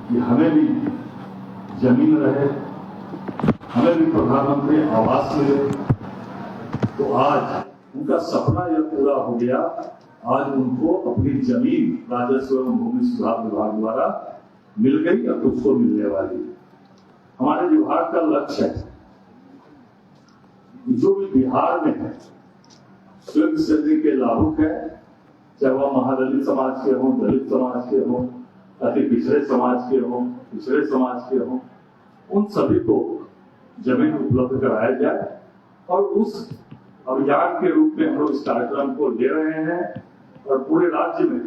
कि हमें भी जमीन रहे, हमें भी प्रधानमंत्री आवास मिले। तो आज उनका सपना यह पूरा हो गया। आज उनको अपनी जमीन राजस्व एवं भूमि सुधार विभाग द्वारा मिल गई और कुछ को मिलने वाली। हमारे विभाग का लक्ष्य है जो भी बिहार में है स्वर्ग श्रेणी के लाभुक है, चाहे वह महादलित समाज के हों, दलित समाज के हों, अति पिछड़े समाज के हों, पिछड़े समाज के हों, उन सभी को जमीन उपलब्ध कराया जाए। और उस अभियान के रूप में हम लोग इस कार्यक्रम को ले रहे हैं और पूरे राज्य में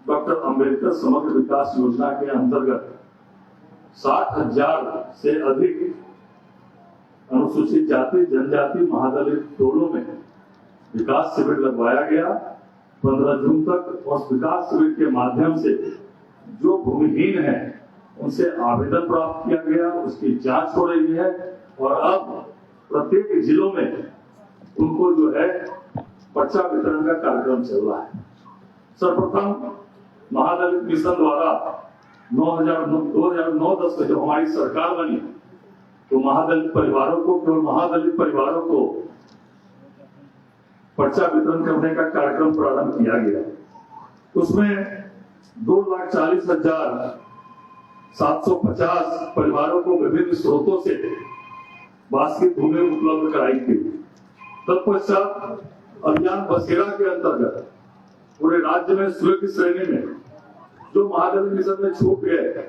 डॉक्टर अंबेडकर समग्र विकास योजना के अंतर्गत 60,000 से अधिक अनुसूचित जाति, जनजाति, महादलित टोलों में विकास शिविर लगवाया गया 15 जून तक। और विकास शिविर के माध्यम से जो भूमिहीन है उनसे आवेदन प्राप्त किया गया, उसकी जांच हो रही है और अब प्रत्येक जिलों में उनको जो है पर्चा वितरण का कार्यक्रम चल रहा है। सर्वप्रथम महादलित मिशन द्वारा 2009-10 में जब हमारी सरकार बनी तो महादलित परिवारों को, केवल महादलित परिवारों को पर्चा वितरण करने का कार्यक्रम प्रारंभ किया गया। उसमें 2,40,750 परिवारों को विभिन्न स्रोतों से बांस की भूमि उपलब्ध कराई थी। तत्पश्चात अभियान बसेरा के अंतर्गत पूरे राज्य में स्वीकृत श्रेणी में जो महादलित मिशन में छूट गए,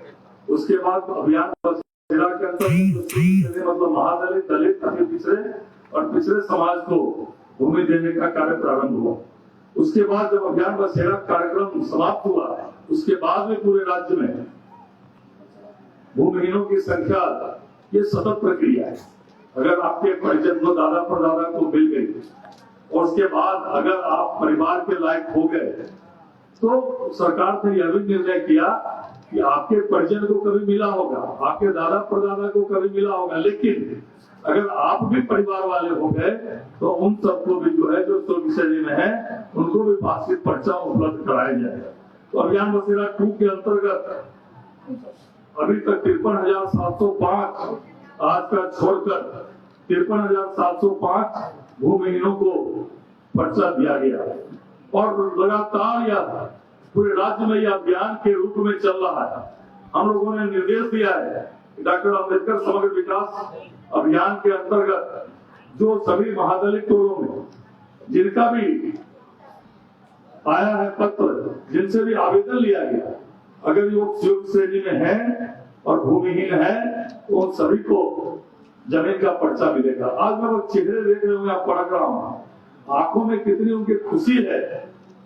उसके बाद अभियान बसेरा के अंतर्गत मतलब महादलित, दलित, अति पिछड़े और पिछड़े समाज को भूमि देने का कार्य प्रारंभ हुआ। उसके बाद जब अभियान बसेरा कार्यक्रम समाप्त हुआ, उसके बाद में पूरे राज्य में भूमिहीनों की संख्या ये सतत प्रक्रिया है। अगर आपके परिजन को दादा परदादा को मिल गई और उसके बाद अगर आप परिवार के लायक हो गए तो सरकार ने यह भी निर्णय किया कि आपके परिजन को कभी मिला होगा, आपके दादा परदादा को कभी मिला होगा, लेकिन अगर आप भी परिवार वाले हो गए तो उन सबको भी जो है जो स्वर्ग श्रेणी में है उनको भी वार्षिक पर्चा उपलब्ध कराया जाएगा। तो अभियान बसेरा 2 के अंतर्गत अभी तक 53,705 आज का छोड़कर 53,705 भूमिहीनों को पर्चा दिया गया और लगातार यह पूरे राज्य में यह अभियान के रूप में चल रहा है। हम लोगों ने निर्देश दिया है डॉक्टर अंबेडकर समग्र विकास अभियान के अंतर्गत जो सभी महादलित टोलों में जिनका भी आया है पत्र, जिनसे भी आवेदन लिया गया, अगर वो स्वीकृत श्रेणी में है और भूमिहीन है तो उन सभी को जमीन का पर्चा मिलेगा। आज मैं वो चेहरे देख रहे होंगे, आप पढ़ रहा हूं, आंखों में कितनी उनकी खुशी है,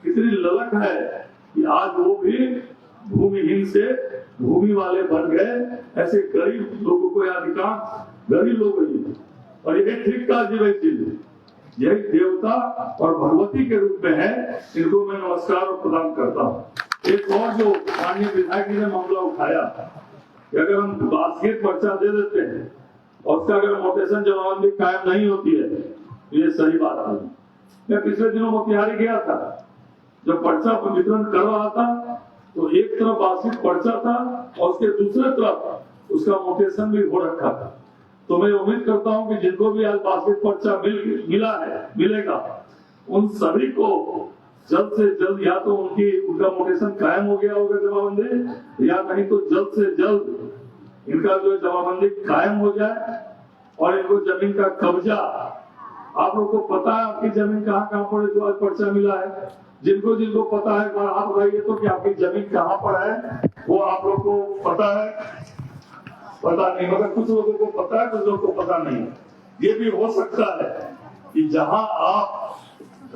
कितनी ललक है कि आज वो भी भूमिहीन से भूमि वाले बन गए। ऐसे गरीब लोगों को अधिकांश गरीब लोग ही, और यही ठीक का जीवन चीज यही देवता और भगवती के रूप में है। इनको मैं नमस्कार और प्रदान करता हूँ। एक और जो माननीय विधायक जी ने मामला उठाया कि अगर हम बास्केट पर्चा दे देते हैं और उसका अगर मोटेशन जमाबंदी कायम नहीं होती है तो ये सही बात नहीं। मैं पिछले दिनों मोतिहारी गया था, जब पर्चा वितरण कर रहा था तो एक तरफ बास्केट पर्चा था और उसके दूसरे तरफ उसका मोटेशन भी हो रखा था। तो मैं उम्मीद करता हूं कि जिनको भी आज बास्केट पर्चा मिलेगा उन सभी को जल्द से जल्द या तो उनका मोटेशन कायम हो गया होगा जमाबंदी, या नहीं तो जल्द से जल्द इनका जो जमाबंदी कायम हो जाए और इनको जमीन का कब्जा। आप लोग को पता है आपकी जमीन कहाँ पड़े जो आज पर्चा मिला है? जिनको जिनको पता है आप बताइए तो कि आपकी जमीन कहाँ पर है, वो आप लोग को पता है? पता नहीं, मगर कुछ लोगों को पता है, कुछ लोगों को पता नहीं। ये भी हो सकता है कि जहां आप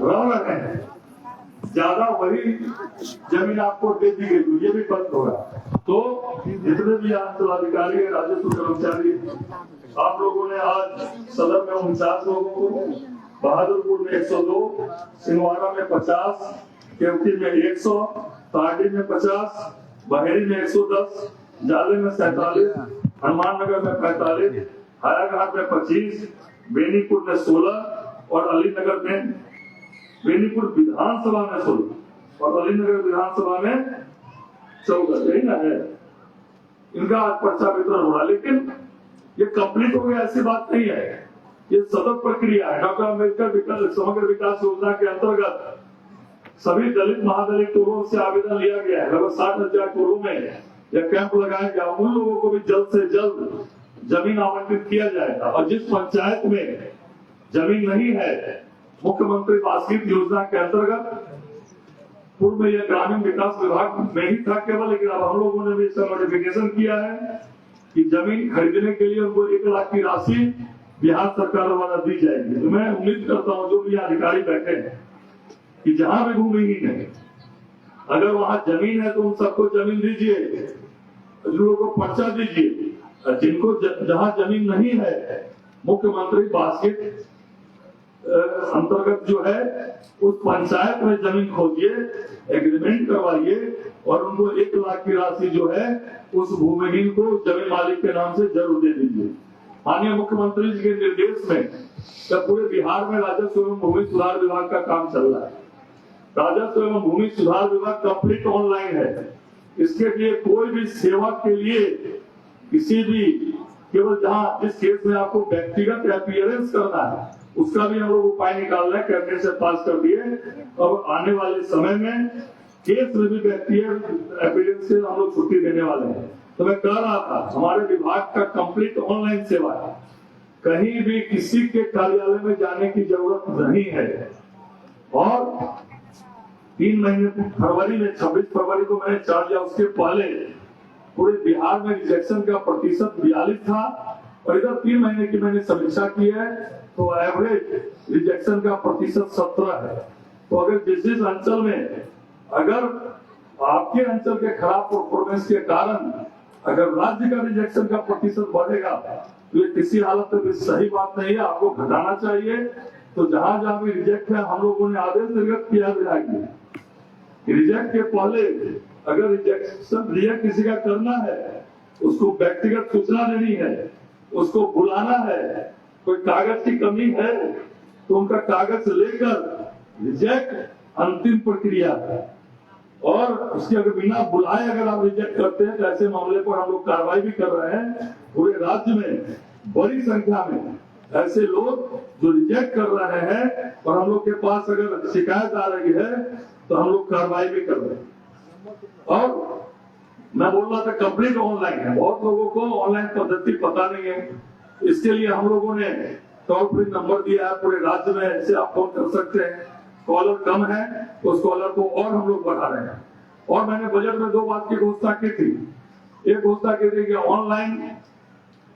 रह रहे हैं ज्यादा वही जमीन आपको दे दी गई, ये भी बंद होगा। तो जितने भी अंचलाधिकारी है, राजस्व कर्मचारी, आप लोगों ने आज सदर में 49 लोगों को, बहादुरपुर में 102, सिंहवाड़ा में 50, केवटी में 100, ताड़ी में 50, बहेड़ी में 110, जाले में 47, हनुमान नगर में 45, हायाघाट में 25, बेनीपुर में 16 और अलीनगर में, बेनीपुर विधानसभा में 16 और अलीनगर विधानसभा में 14, यही ना है। इनका आज पर्चा वितरण हो रहा है। लेकिन ये कंप्लीट हो गया ऐसी बात नहीं है, ये सतत प्रक्रिया है। डॉक्टर अम्बेडकर समग्र विकास योजना के अंतर्गत सभी दलित महादलित टोलों से आवेदन लिया गया है। लगभग 60,000 टोलों में यह कैंप लगाया गया। उन लोगों को भी जल्द से जल्द जमीन आवंटित किया जाएगा। और जिस पंचायत में जमीन नहीं है, मुख्यमंत्री बासगीत योजना के अंतर्गत पूर्व में यह ग्रामीण विकास विभाग में ही था केवल, लेकिन अब हम लोगों ने भी इसका नोटिफिकेशन किया है कि जमीन खरीदने के लिए उनको 1 लाख की राशि बिहार सरकार द्वारा दी जाएगी। तो मैं उम्मीद करता हूं जो भी अधिकारी बैठे हैं कि जहां भी भूमिहीन है, अगर वहां जमीन है तो उन सबको जमीन दीजिए, जिन लोगों को पर्चा दीजिए। जिनको जहां जमीन नहीं है, मुख्यमंत्री बास्केट अंतर्गत जो है उस पंचायत में जमीन खोजिए, एग्रीमेंट करवाइए और उनको 1 लाख की राशि जो है उस भूमिहीन को जमीन मालिक के नाम से जरूर दे दीजिए। माननीय मुख्यमंत्री जी के निर्देश में जब पूरे बिहार में राजस्व एवं भूमि सुधार विभाग का काम चल रहा है, राजस्व एवं भूमि सुधार विभाग कंप्लीट ऑनलाइन है। इसके लिए कोई भी सेवा के लिए किसी भी केवल जहां जिस केस में आपको व्यक्तिगत अपीयरेंस करना है उसका भी हम लोग उपाय निकाल रहे हैं, कैबिनेट से पास कर दिए। अब आने वाले समय में केस में भी व्यक्तिगत अपीयरेंस से हम लोग छुट्टी देने वाले हैं। तो मैं कह रहा था हमारे विभाग का कंप्लीट ऑनलाइन सेवा है, कहीं भी किसी के कार्यालय में जाने की जरूरत नहीं है। और 3 महीने फरवरी में 26 फरवरी को मैंने चार्ज लिया, उसके पहले पूरे बिहार में रिजेक्शन का प्रतिशत 42 था और इधर 3 महीने की मैंने समीक्षा की है तो एवरेज रिजेक्शन का प्रतिशत 17 है। तो अगर जिस अंचल में अगर आपके अंचल के खराब परफॉर्मेंस के कारण अगर राज्य का रिजेक्शन का प्रतिशत बढ़ेगा तो ये किसी हालत में भी सही बात नहीं है, आपको घटाना चाहिए। तो जहां जहां भी रिजेक्ट है हम लोगों ने आदेश निर्गत किया जाएगी, रिजेक्ट के पहले अगर रिजेक्ट किसी का करना है उसको व्यक्तिगत सूचना देनी है, उसको बुलाना है, कोई कागज की कमी है तो उनका कागज लेकर रिजेक्ट अंतिम प्रक्रिया है। और उसके अगर बिना बुलाए अगर आप रिजेक्ट करते हैं तो ऐसे मामले पर हम लोग कार्रवाई भी कर रहे हैं। पूरे राज्य में बड़ी संख्या में ऐसे लोग जो रिजेक्ट कर रहे हैं और हम लोग के पास अगर शिकायत आ रही है तो हम लोग कार्रवाई भी कर रहे हैं। और मैं बोल रहा था कंप्लीट ऑनलाइन है, बहुत लोगों को ऑनलाइन पद्धति पता नहीं है। इसके लिए हम लोगों ने टोल फ्री नंबर दिया है पूरे राज्य में, ऐसे आप फोन कर सकते हैं। कॉलर कम है तो उस कॉलर को और हम लोग बढ़ा रहे हैं। और मैंने बजट में 2 बात की घोषणा की थी। एक घोषणा की थी कि ऑनलाइन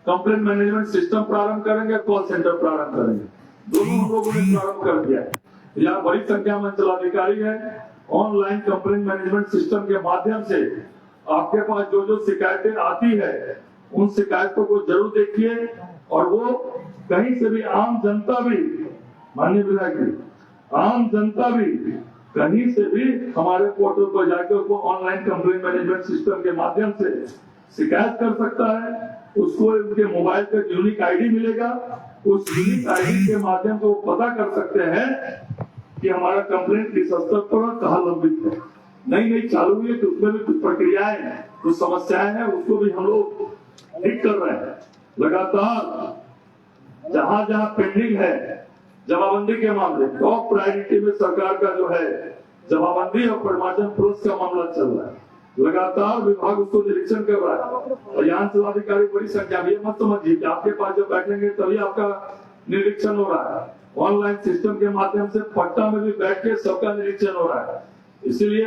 कंप्लेंट मैनेजमेंट सिस्टम प्रारंभ करेंगे, कॉल सेंटर प्रारंभ करेंगे, दोनों हम लोगों ने प्रारंभ कर दिया है। यहाँ बड़ी संख्या में अंचलाधिकारी है, ऑनलाइन कंप्लेंट मैनेजमेंट सिस्टम के माध्यम से आपके पास जो जो शिकायतें आती है उन शिकायतों को जरूर देखिए। और वो कहीं से भी आम जनता भी, माननीय विधायक जी, आम जनता भी कहीं से भी हमारे पोर्टल पर जाकर उसको ऑनलाइन कंप्लेंट मैनेजमेंट सिस्टम के माध्यम से शिकायत कर सकता है। उसको उनके मोबाइल पर यूनिक आईडी मिलेगा, उस यूनिक आईडी के माध्यम से वो पता कर सकते हैं कि हमारा कंप्लेंट किस स्तर पर कहाँ लंबित है। नई चालू हुई है तो उसमें भी कुछ प्रक्रियाएं, कुछ समस्याएं हैं, उसको भी हम लोग ठीक कर रहे हैं। लगातार जहां जहां पेंडिंग है जमाबंदी के मामले, टॉप प्रायोरिटी में सरकार का जो है जमाबंदी और प्रमार्जन प्लस का मामला चल रहा है। लगातार विभाग उसको निरीक्षण कर रहा है और यहाँ जिलाधिकारी बड़ी संख्या में, मत समझिए कि आपके पास जब बैठेंगे तभी आपका निरीक्षण हो रहा है। ऑनलाइन सिस्टम के माध्यम से पट्टा में भी बैठ के सबका निरीक्षण हो रहा है। इसीलिए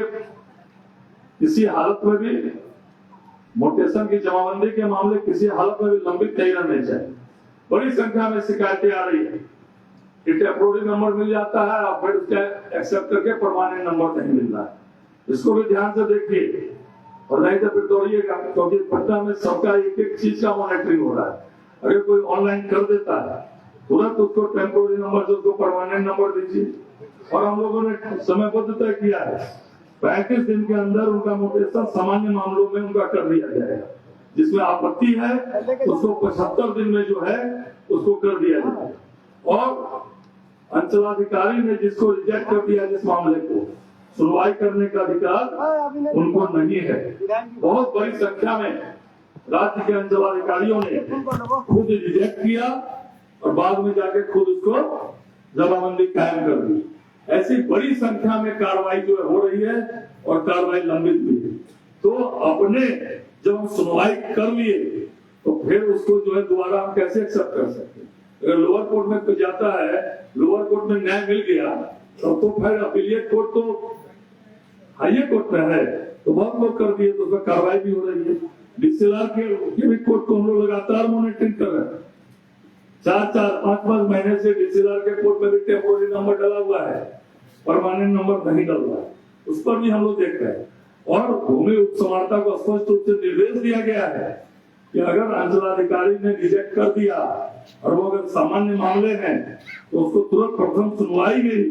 किसी हालत में भी मोटेशन की जमाबंदी के मामले किसी हालत में भी लंबित नहीं रहने चाहिए। बड़ी संख्या में शिकायतें आ रही है, टेम्पोररी नंबर मिल जाता है और फिर उसका एक्सेप्ट करके परमानेंट नंबर नहीं मिल रहा है। इसको भी ध्यान से देखिए और नहीं तो फिर दौड़िएगा, क्योंकि पटना में सबका एक एक चीज का मॉनिटरिंग हो रहा है। अगर कोई ऑनलाइन कर देता है तुरंत उसको टेम्पोररी नंबर से उसको परमानेंट नंबर दीजिए। और हम लोगों ने समयबद्ध तय किया है 35 दिन के अंदर उनका मोटेशन सामान्य मामलों में उनका कर दिया जाएगा। जिसमें आपत्ति है उसको 75 दिन में जो है उसको कर दिया जाएगा। और अंचलाधिकारी ने जिसको रिजेक्ट कर दिया जिस मामले को, सुनवाई करने का अधिकार उनको नहीं है। बहुत बड़ी संख्या में राज्य के अंचलाधिकारियों ने खुद रिजेक्ट किया और बाद में जाके खुद उसको जमाबंदी कायम कर दी। ऐसी बड़ी संख्या में कार्रवाई जो है हो रही है और कार्रवाई लंबित भी है। तो अपने जब हम सुनवाई कर लिए तो फिर उसको जो है दोबारा हम कैसे एक्सेप्ट कर सकते हैं? अगर लोअर कोर्ट में तो जाता है, लोअर कोर्ट में न्याय मिल गया तो फिर अपीलिएट कोर्ट तो हाईएस्ट कोर्ट में है, तो बहुत लोग कर दिए तो उसमें कार्रवाई भी हो रही है। डीसीएलआर के भी कोर्ट को हम लोग लगातार मॉनिटरिंग कर रहे हैं। 4-5 महीने से डीसीएलआर के कोर्ट में भी टेम्पोररी नंबर डाला हुआ है, परमानेंट नंबर नहीं डल रहा है, उस पर भी हम लोग देख रहे हैं। और भूमि उपसमार्ता को स्पष्ट रूप से निर्देश दिया गया है कि अगर अंचलाधिकारी ने रिजेक्ट कर दिया और वो अगर सामान्य मामले हैं तो उसको तुरंत प्रथम सुनवाई गई,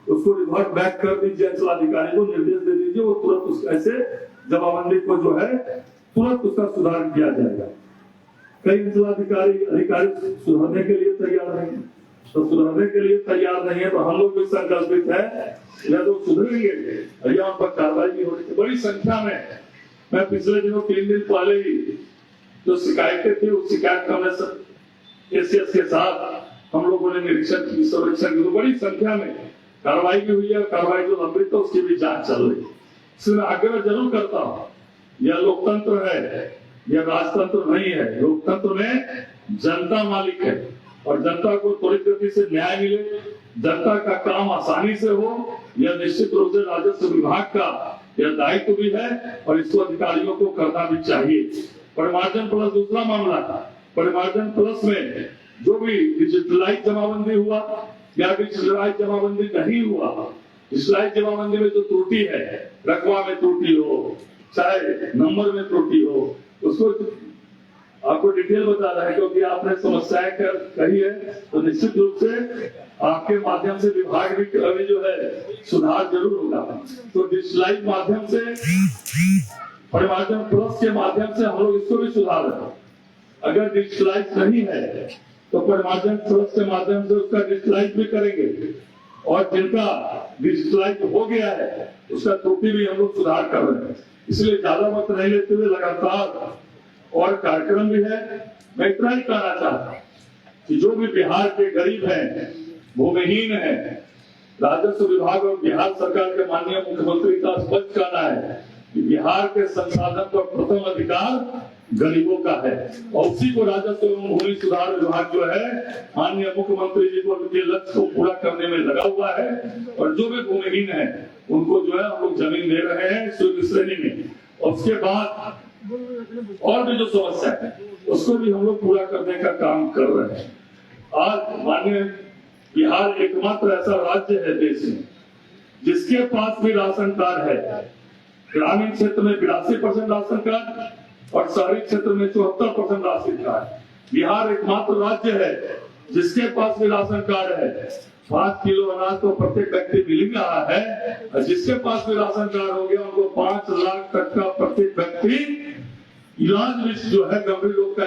उसको रिवर्ट बैक कर दीजिए, अंचलाधिकारी को निर्देश दे दीजिए, वो तुरंत उस ऐसे जमाबंदी को जो है तुरंत उसका सुधार किया जाएगा। कई अधिकारी सुधारने के लिए तैयार नहीं, तो सुधारने के लिए तैयार नहीं है तो हम लोग भी संकल्पित है या तो सुधरेंगे या उन पर कार्रवाई भी हो रही है। बड़ी संख्या में मैं पिछले दिनों 3 दिन पहले ही जो शिकायतें थी उस शिकायत का के साथ हम लोगों ने निरीक्षण की, सर्वेक्षण की, तो बड़ी संख्या में कार्रवाई भी हुई है। कार्रवाई जो लंबित है उसकी भी जांच चल रही है। इसलिए मैं आग्रह जरूर करता हूँ, यह लोकतंत्र है, यह राजतंत्र नहीं है। लोकतंत्र में जनता मालिक है और जनता को त्वरित गति से न्याय मिले, जनता का काम आसानी से हो, यह निश्चित रूप से राजस्व विभाग का यह दायित्व भी है और इसको अधिकारियों को करना भी चाहिए। परिमार्जन प्लस दूसरा मामला था। परिमार्जन प्लस में जो भी डिजिटलाइज जमाबंदी हुआ या डिजिटलाइज जमाबंदी नहीं हुआ, डिजिटलाइज जमाबंदी में जो त्रुटि है, रकबा में त्रुटि हो चाहे नंबर में त्रुटि हो, उसको आपको डिटेल बता रहा है क्योंकि आपने समस्याएं कही है, तो निश्चित रूप से आपके माध्यम से विभाग भी जो है सुधार जरूर होगा। तो डिजिटलाइज माध्यम से, परिमार्जन प्लस के माध्यम से हम लोग इसको भी सुधार रहे हैं। अगर डिजिटलाइज नहीं है तो परिमार्जन प्लस के माध्यम से उसका डिजिटलाइज भी करेंगे और जिनका डिजिटलाइज हो गया है उसका त्रुटि भी हम लोग सुधार कर रहे हैं। इसलिए ज्यादा वक्त नहीं लेते हुए लगातार और कार्यक्रम भी है। मैं इतना ही कहना चाहता हूँ कि जो भी बिहार के गरीब हैं, भूमिहीन हैं, राजस्व विभाग और बिहार सरकार के माननीय मुख्यमंत्री का स्पष्ट कहना है कि बिहार के संसाधन पर प्रथम अधिकार गरीबों का है और उसी को राजस्व एवं भूमि सुधार विभाग जो है माननीय मुख्यमंत्री जी को उनके लक्ष्य को पूरा करने में लगा हुआ है। और जो भी भूमिहीन है उनको जो है हम लोग जमीन दे रहे हैं स्वीकृत श्रेणी में, और उसके बाद और भी जो समस्या है उसको भी हम लोग पूरा करने का काम कर रहे हैं। आज माननीय बिहार एकमात्र ऐसा राज्य है देश में जिसके पास भी राशन कार्ड है। ग्रामीण क्षेत्र में 82% राशन कार्ड और शहरी क्षेत्र में 74% राशन कार्ड। बिहार एकमात्र राज्य है जिसके पास भी राशन कार्ड है। 5 किलो अनाज तो प्रत्येक व्यक्ति मिल ही रहा है और जिसके पास भी राशन कार्ड हो गया उनको 5 लाख तक का प्रत्येक व्यक्ति इलाज जो है गंभीर रोग का